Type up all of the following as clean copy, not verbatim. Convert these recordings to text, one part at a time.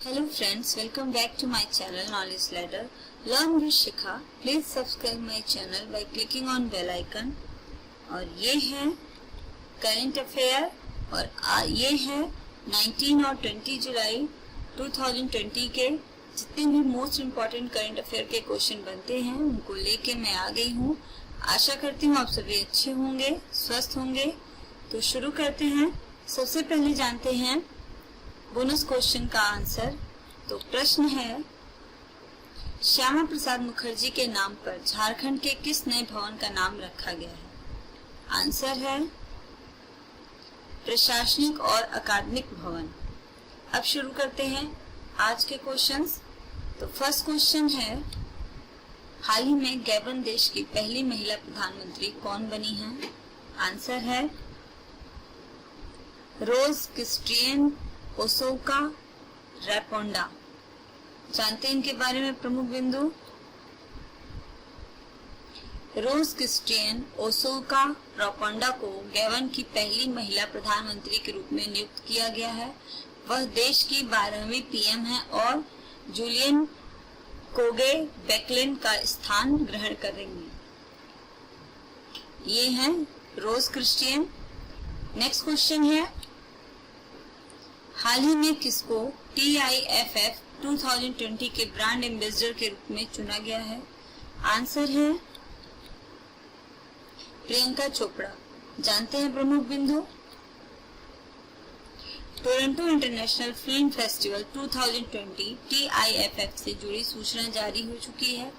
Hello friends, welcome back to my channel Knowledge Ladder. Learn with Shikha. Please subscribe my channel by clicking on bell icon. और ये है current affair और ये है 19 और 20 जुलाई 2020 के जितने भी मोस्ट इम्पोर्टेंट करंट अफेयर के क्वेश्चन बनते हैं उनको लेके मैं आ गई हूँ। आशा करती हूँ आप सभी अच्छे होंगे, स्वस्थ होंगे। तो शुरू करते हैं। सबसे पहले जानते हैं बोनस क्वेश्चन का आंसर। तो प्रश्न है, श्यामा प्रसाद मुखर्जी के नाम पर झारखंड के किस नए भवन का नाम रखा गया है? आंसर है प्रशासनिक और अकादमिक भवन। अब शुरू करते हैं आज के क्वेश्चंस। तो फर्स्ट क्वेश्चन है, हाल ही में गैबन देश की पहली महिला प्रधानमंत्री कौन बनी है? आंसर है रोज क्रिस्टियन ओसोका रैपोंडा। जानते हैं इनके बारे में प्रमुख बिंदु। रोज क्रिस्टियन ओसोका रैपोंडा को गैबन की पहली महिला प्रधानमंत्री के रूप में नियुक्त किया गया है। वह देश की 12वीं पीएम है और जूलियन कोगे बैकलिन का स्थान ग्रहण करेंगी। ये हैं रोज क्रिस्टियन। नेक्स्ट क्वेश्चन है, हाल ही में किसको TIFF 2020 के ब्रांड एम्बेसडर के रूप में चुना गया है? आंसर है प्रियंका चोपड़ा। जानते हैं प्रमुख बिंदु। Toronto international film festival 2020 TIFF से जुड़ी सूचना जारी हो चुकी है।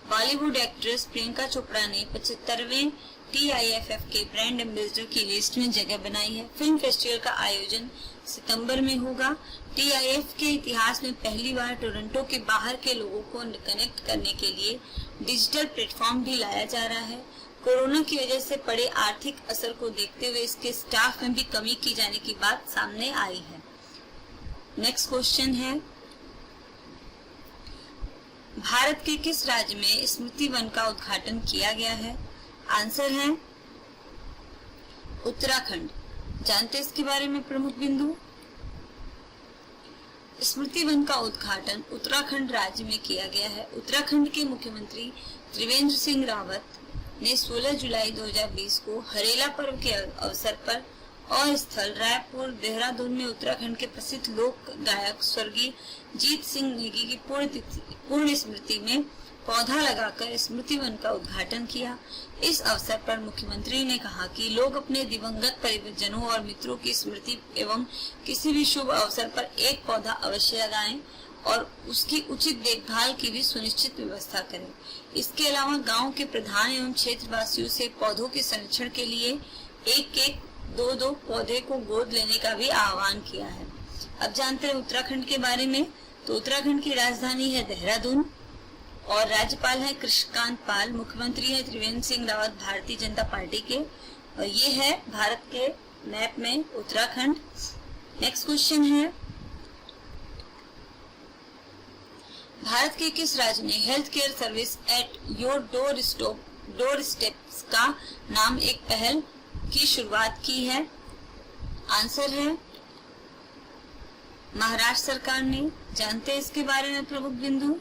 बॉलीवुड एक्ट्रेस प्रियंका चोपड़ा ने 75वें TIFF के ब्रांड एम्बेसडर की लिस्ट में जगह बनाई है। फिल्म फेस्टिवल का आयोजन सितंबर में होगा। TIFF के इतिहास में पहली बार टोरंटो के बाहर के लोगों को कनेक्ट करने के लिए डिजिटल प्लेटफॉर्म भी लाया जा रहा है। कोरोना की वजह से पड़े आर्थिक असर को देखते हुए इसके स्टाफ में भी कमी की जाने की बात सामने आई है। नेक्स्ट क्वेश्चन है, भारत के किस राज्य में स्मृति वन का उद्घाटन किया गया है? आंसर है उत्तराखंड। जानते हैं इसके बारे में प्रमुख बिंदु। स्मृति वन का उद्घाटन उत्तराखंड राज्य में किया गया है। उत्तराखंड के मुख्यमंत्री त्रिवेंद्र सिंह रावत ने 16 जुलाई 2020 को हरेला पर्व के अवसर पर और स्थल रायपुर देहरादून में उत्तराखंड के प्रसिद्ध लोक गायक स्वर्गीय जीत सिंह नेगी की पूर्ण स्मृति में पौधा लगाकर स्मृति वन का उद्घाटन किया। इस अवसर पर मुख्यमंत्री ने कहा कि लोग अपने दिवंगत परिजनों और मित्रों की स्मृति एवं किसी भी शुभ अवसर पर एक पौधा अवश्य लगाएं और उसकी उचित देखभाल की भी सुनिश्चित व्यवस्था करें। इसके अलावा गांव के प्रधान एवं क्षेत्रवासियों से पौधों के संरक्षण के लिए एक दो पौधे को गोद लेने का भी आह्वान किया है। अब जानते हैं उत्तराखंड के बारे में। तो उत्तराखंड की राजधानी है देहरादून और राज्यपाल है कृष्णकांत पाल। मुख्यमंत्री है त्रिवेंद्र सिंह रावत भारतीय जनता पार्टी के। और ये है भारत के मैप में उत्तराखंड। नेक्स्ट क्वेश्चन है, भारत के किस राज्य ने health care service at your door steps का नाम एक पहल की शुरुआत की है? आंसर है महाराष्ट्र सरकार ने। जानते हैं इसके बारे में प्रमुख बिंदु।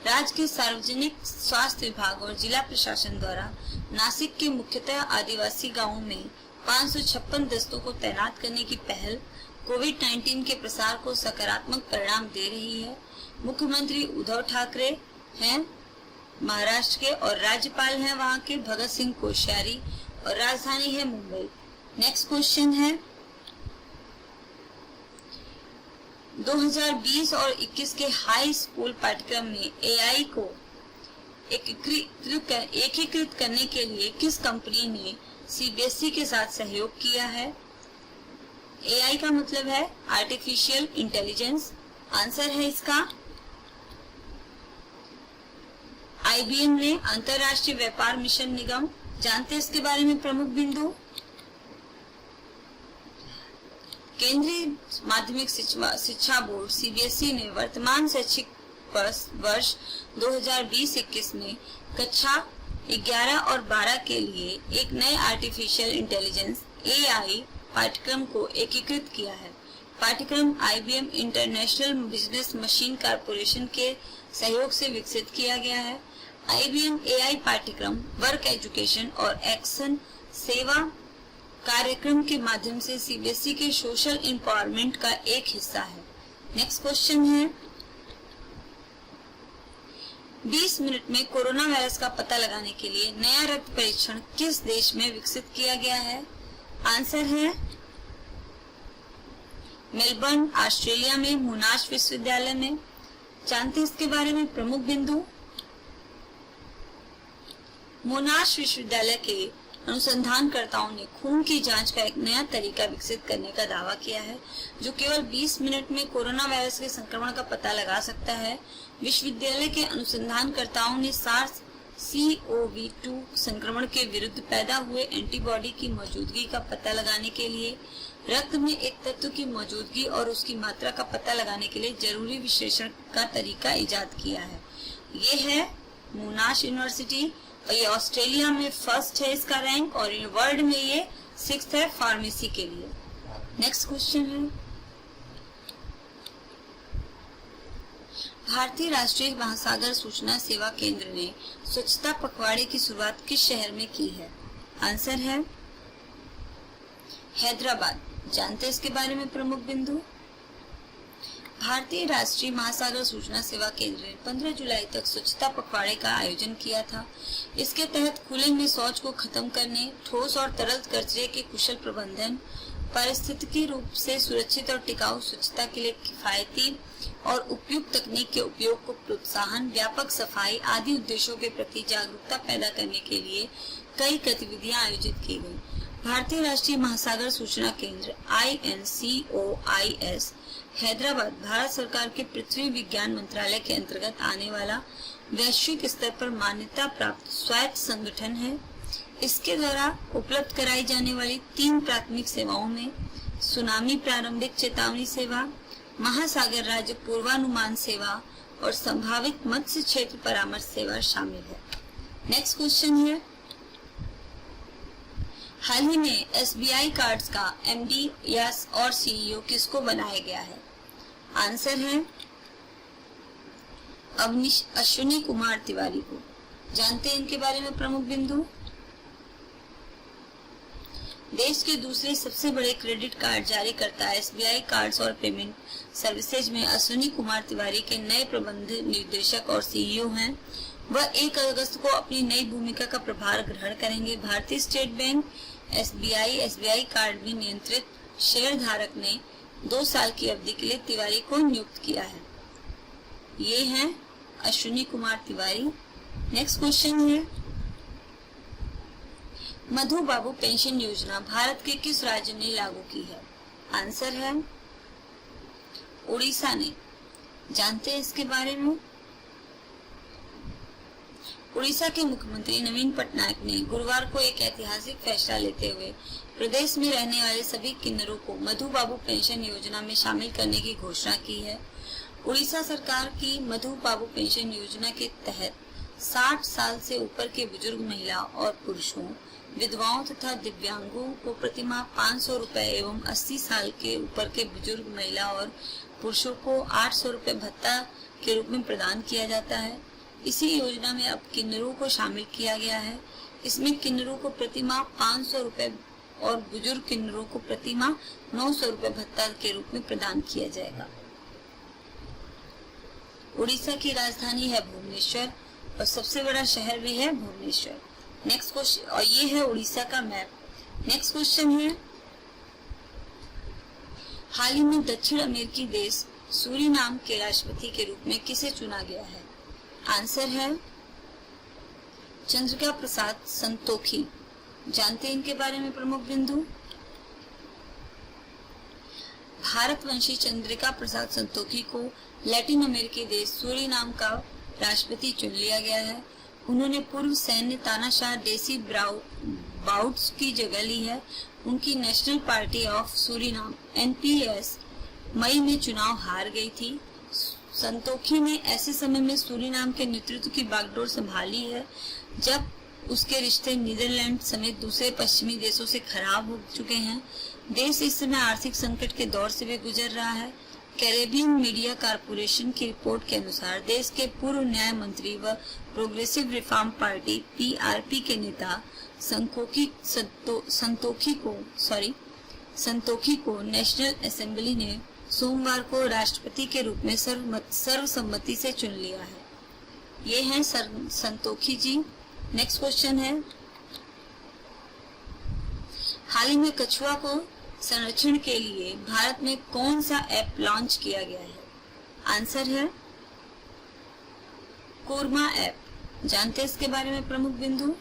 राज्य के सार्वजनिक स्वास्थ्य विभाग और जिला प्रशासन द्वारा नासिक के मुख्यतः आदिवासी गांवों में 556 दस्तों को तैनात करने की पहल कोविड-19 के प्रसार को सकारात्मक परिणाम दे रही है। मुख्यमंत्री उद्धव ठाकरे हैं महाराष्ट्र के और राज्यपाल हैं वहां के भगत सिंह कोश्यारी और राजधानी है मुंबई। नेक्स्ट क्वेश्चन है, 2020 और 21 के हाई स्कूल पाठ्यक्रम में AI को एकीकृत करने के लिए किस कंपनी ने CBSE के साथ सहयोग किया है? AI का मतलब है आर्टिफिशियल इंटेलिजेंस। आंसर है इसका IBM ने। अंतरराष्ट्रीय व्यापार मिशन निगम। जानते हैं इसके बारे में प्रमुख बिंदु। केंद्रीय माध्यमिक शिक्षा बोर्ड CBSE ने वर्तमान शैक्षिक वर्ष 2020-21 में कक्षा 11 और 12 के लिए एक नए आर्टिफिशियल इंटेलिजेंस AI पाठ्यक्रम को एकीकृत किया है। पाठ्यक्रम IBM international business machine corporation के सहयोग से विकसित किया गया है। IBM AI पाठ्यक्रम वर्क एजुकेशन और एक्शन सेवा कार्यक्रम के माध्यम से CBSE के सोशल एम्पावरमेंट का एक हिस्सा है। नेक्स्ट क्वेश्चन है, 20 मिनट में कोरोना वायरस का पता लगाने के लिए नया रक्त परीक्षण किस देश में विकसित किया गया है? आंसर है मेलबर्न, ऑस्ट्रेलिया में, मोनाश विश्वविद्यालय में। जानते हैं इसके बारे में प्रमुख बिंदु। मोनाश विश्वविद्यालय के अनुसंधानकर्ताओं ने खून की जांच का एक नया तरीका विकसित करने का दावा किया है, जो केवल 20 मिनट में कोरोना वायरस के संक्रमण का पता लगा सकता है। विश्वविद्यालय के अनुसंधानकर्ताओं ने SARS-CoV-2 संक्रमण के विरुद्ध पैदा हुए एंटीबॉडी की मौजूदगी का पता लगाने के लिए रक्त में एक तत्व की मौजूदगी और उसकी मात्रा का पता लगाने के लिए जरूरी विश्लेषण का तरीका इजाद किया है। ये है मोनाश यूनिवर्सिटी और ये ऑस्ट्रेलिया में फर्स्ट है इसका रैंक और वर्ल्ड में ये 6th है फार्मेसी के लिए। नेक्स्ट क्वेश्चन है, भारतीय राष्ट्रीय महासागर सूचना सेवा केंद्र ने स्वच्छता पखवाड़े की शुरुआत किस शहर में की है? आंसर है हैदराबाद। जानते हैं इसके बारे में प्रमुख बिंदु। भारतीय राष्ट्रीय महासागर सूचना सेवा केंद्र ने 15 जुलाई तक स्वच्छता पखवाड़े का आयोजन किया था। इसके तहत खुले में शौच को खत्म करने, ठोस और तरल कचरे के कुशल प्रबंधन, पारिस्थितिकी रूप से सुरक्षित और टिकाऊ स्वच्छता के लिए किफायती और उपयुक्त तकनीक के उपयोग को प्रोत्साहन, व्यापक सफाई आदि उद्देश्यों के प्रति जागरूकता पैदा करने के लिए कई गतिविधियां आयोजित की गयी। भारतीय राष्ट्रीय महासागर सूचना केंद्र INCOIS हैदराबाद भारत सरकार के पृथ्वी विज्ञान मंत्रालय के अंतर्गत आने वाला वैश्विक स्तर पर मान्यता प्राप्त स्वायत्त संगठन है। इसके द्वारा उपलब्ध कराई जाने वाली 3 प्राथमिक सेवाओं में सुनामी प्रारंभिक चेतावनी सेवा, महासागर राज्य पूर्वानुमान सेवा और संभावित मत्स्य क्षेत्र परामर्श सेवा शामिल है। नेक्स्ट क्वेश्चन है, हाल ही में SBI कार्ड्स का MD या और CEO किसको बनाया गया है? आंसर है अश्विनी कुमार तिवारी को। जानते हैं इनके बारे में प्रमुख बिंदु। देश के दूसरे सबसे बड़े क्रेडिट कार्ड जारी करता SBI कार्ड्स और पेमेंट सर्विसेज में अश्विनी कुमार तिवारी के नए प्रबंध निदेशक और CEO हैं। वह 1 अगस्त को अपनी नई भूमिका का प्रभार ग्रहण करेंगे। भारतीय स्टेट बैंक SBI कार्ड भी नियंत्रित शेयर धारक ने 2 साल की अवधि के लिए तिवारी को नियुक्त किया है। ये हैं अश्विनी कुमार तिवारी। नेक्स्ट क्वेश्चन है, मधु बाबू पेंशन योजना भारत के किस राज्य ने लागू की है? आंसर है उड़ीसा ने। जानते हैं इसके बारे में। उड़ीसा के मुख्यमंत्री नवीन पटनायक ने गुरुवार को एक ऐतिहासिक फैसला लेते हुए प्रदेश में रहने वाले सभी किन्नरों को मधु बाबू पेंशन योजना में शामिल करने की घोषणा की है। उड़ीसा सरकार की मधु बाबू पेंशन योजना के तहत 60 साल से ऊपर के बुजुर्ग महिला और पुरुषों, विधवाओं तथा दिव्यांगों को प्रतिमाह 500 रुपए एवं 80 साल के ऊपर के बुजुर्ग महिला और पुरुषों को 800 रुपए भत्ता के रूप में प्रदान किया जाता है। इसी योजना में अब किन्नरों को शामिल किया गया है। इसमें किन्नरों को प्रतिमाह 500 रुपए और बुजुर्ग किन्नरों को प्रतिमाह 900 रुपए भत्ता के रूप में प्रदान किया जाएगा। उड़ीसा की राजधानी है भुवनेश्वर और सबसे बड़ा शहर भी है भुवनेश्वर। नेक्स्ट क्वेश्चन, और ये है उड़ीसा का मैप। नेक्स्ट क्वेश्चन है, हाल ही में दक्षिण अमेरिकी देश सूरीनाम के राष्ट्रपति के रूप में किसे चुना गया है? आंसर है चंद्रिका प्रसाद संतोखी। जानते हैं इनके बारे में प्रमुख बिंदु। भारतवंशी चंद्रिका प्रसाद संतोखी को लैटिन अमेरिकी देश सूरीनाम का राष्ट्रपति चुन लिया गया है। उन्होंने पूर्व सैन्य तानाशाह डेसी बाउट्स की जगह ली है। उनकी national party of Suriname NPS मई में चुनाव हार गई थी। संतोखी ने ऐसे समय में सूरीनाम के नेतृत्व की बागडोर संभाली है जब उसके रिश्ते नीदरलैंड समेत दूसरे पश्चिमी देशों से खराब हो चुके हैं। देश इस समय आर्थिक संकट के दौर से भी गुजर रहा है। कैरेबियन मीडिया कारपोरेशन की रिपोर्ट के अनुसार देश के पूर्व न्याय मंत्री व प्रोग्रेसिव रिफॉर्म पार्टी पीआरपी के नेता संतोखी को नेशनल असेंबली ने सोमवार को राष्ट्रपति के रूप में सर्वसम्मति से चुन लिया है। ये हैं संतोखी जी। नेक्स्ट क्वेश्चन है, हाल ही में कछुआ को संरक्षण के लिए भारत में कौन सा ऐप लॉन्च किया गया है? आंसर है कोरमा ऐप। जानते हैं इसके बारे में प्रमुख बिंदु।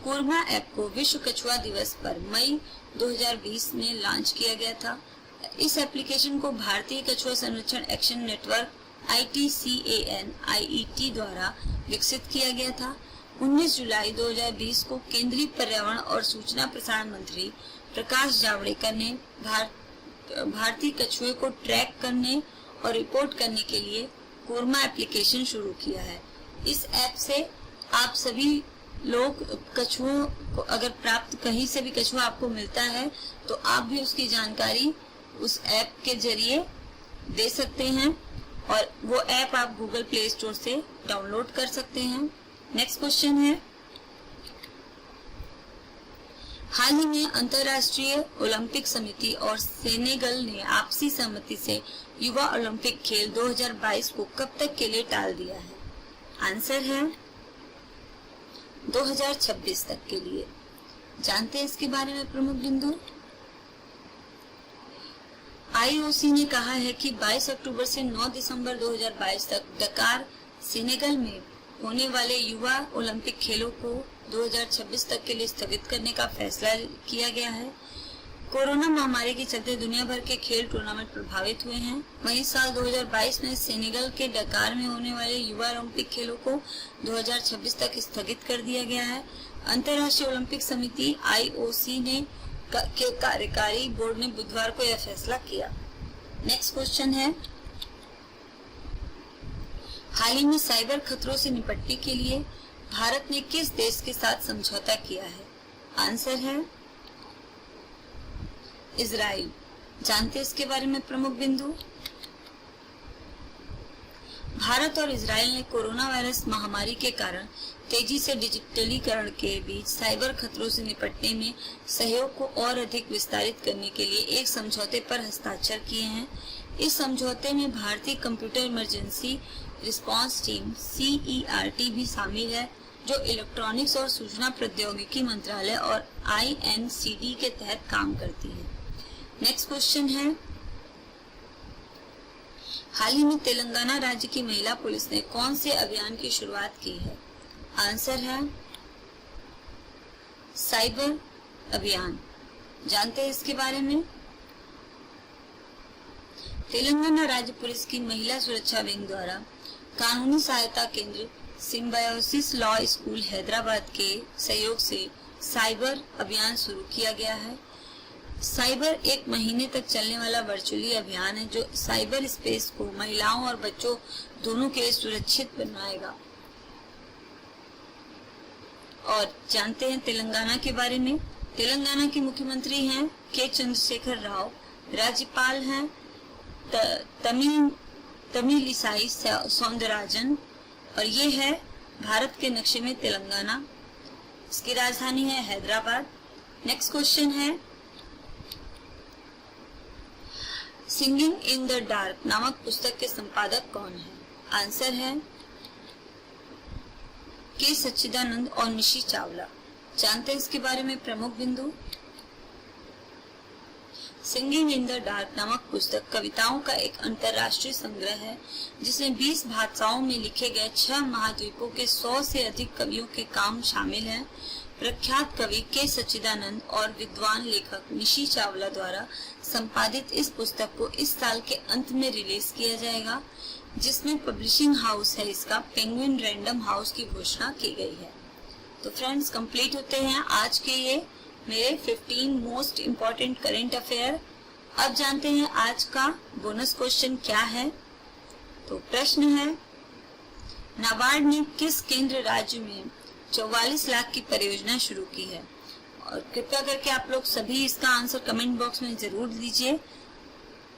कोरमा ऐप को विश्व कछुआ दिवस पर मई 2020 में लॉन्च किया गया था। इस एप्लीकेशन को भारतीय कछुआ संरक्षण एक्शन नेटवर्क ITCAN द्वारा विकसित किया गया था। 19 जुलाई 2020 को केंद्रीय पर्यावरण और सूचना प्रसारण मंत्री प्रकाश जावड़ेकर ने भारतीय कछुए को ट्रैक करने और रिपोर्ट करने के लिए कोरमा एप्लीकेशन शुरू किया है। इस ऐप से आप सभी लोग कछुओं को अगर प्राप्त कहीं से भी कछुआ आपको मिलता है तो आप भी उसकी जानकारी उस ऐप के जरिए दे सकते हैं और वो ऐप आप गूगल प्ले स्टोर से डाउनलोड कर सकते हैं। नेक्स्ट क्वेश्चन है, हाल ही में अंतर्राष्ट्रीय ओलंपिक समिति और सेनेगल ने आपसी सहमति से युवा ओलंपिक खेल 2022 को कब तक के लिए टाल दिया है? आंसर है 2026 तक के लिए। जानते हैं इसके बारे में प्रमुख बिंदु। IOC ने कहा है कि 22 अक्टूबर से 9 दिसंबर 2022 तक डकार सेनेगल में होने वाले युवा ओलंपिक खेलों को 2026 तक के लिए स्थगित करने का फैसला किया गया है। कोरोना महामारी के चलते दुनिया भर के खेल टूर्नामेंट प्रभावित हुए हैं। वहीं साल 2022 में सेनेगल के डकार में होने वाले युवा ओलंपिक खेलों को 2026 तक स्थगित कर दिया गया है। अंतर्राष्ट्रीय ओलंपिक समिति IOC के कार्यकारी बोर्ड ने बुधवार को यह फैसला किया। नेक्स्ट क्वेश्चन है, हाल ही में साइबर खतरों से निपटने के लिए भारत ने किस देश के साथ समझौता किया है? आंसर है इजराइल। जानते हैं इसके बारे में प्रमुख बिंदु। भारत और इजराइल ने कोरोना वायरस महामारी के कारण तेजी से डिजिटलीकरण के बीच साइबर खतरों से निपटने में सहयोग को और अधिक विस्तारित करने के लिए एक समझौते पर हस्ताक्षर किए हैं। इस समझौते में भारतीय computer emergency response team CERT भी शामिल है, जो इलेक्ट्रॉनिक्स और सूचना प्रौद्योगिकी मंत्रालय और INCD के तहत काम करती है। नेक्स्ट क्वेश्चन है, हाल ही में तेलंगाना राज्य की महिला पुलिस ने कौन से अभियान की शुरुआत की है? आंसर है साइबर अभियान। जानते हैं इसके बारे में। तेलंगाना राज्य पुलिस की महिला सुरक्षा विंग द्वारा कानूनी सहायता केंद्र सिम्बायोसिस लॉ स्कूल हैदराबाद के सहयोग से साइबर अभियान शुरू किया गया है। साइबर एक महीने तक चलने वाला वर्चुअली अभियान है जो साइबर स्पेस को महिलाओं और बच्चों दोनों के लिए सुरक्षित बनाएगा। और जानते हैं तेलंगाना के बारे में। तेलंगाना के मुख्यमंत्री हैं के चंद्रशेखर राव, राज्यपाल हैं तमिलिसाई सौंदरराजन और ये है भारत के नक्शे में तेलंगाना। इसकी राजधानी है हैदराबाद। नेक्स्ट क्वेश्चन है, सिंगिंग इन द डार्क नामक पुस्तक के संपादक कौन है? आंसर है के सच्चिदानंद और निशी चावला। जानते हैं इसके बारे में प्रमुख बिंदु। सिंगिंग इन द डार्क नामक पुस्तक कविताओं का एक अंतर्राष्ट्रीय संग्रह है जिसमें 20 भाषाओं में लिखे गए 6 महाद्वीपों के 100 से अधिक कवियों के काम शामिल हैं। प्रख्यात कवि के सच्चिदानंद और विद्वान लेखक निशी चावला द्वारा संपादित इस पुस्तक को इस साल के अंत में रिलीज किया जाएगा, जिसमें पब्लिशिंग हाउस है इसका पेंगुइन रैंडम हाउस की घोषणा की गई है। तो फ्रेंड्स, कंप्लीट होते हैं आज के ये मेरे 15 मोस्ट इम्पोर्टेंट करेंट अफेयर। अब जानते हैं आज का बोनस क्वेश्चन क्या है। तो प्रश्न है, नाबार्ड ने किस केंद्र राज्य में 44 लाख की परियोजना शुरू की है? और कृपया करके आप लोग सभी इसका आंसर कमेंट बॉक्स में जरूर दीजिए।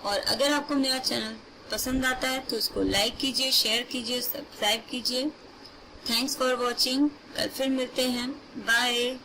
और अगर आपको मेरा चैनल पसंद आता है तो इसको लाइक कीजिए, शेयर कीजिए, सब्सक्राइब कीजिए। Thanks for watching. कल फिर मिलते हैं। बाय।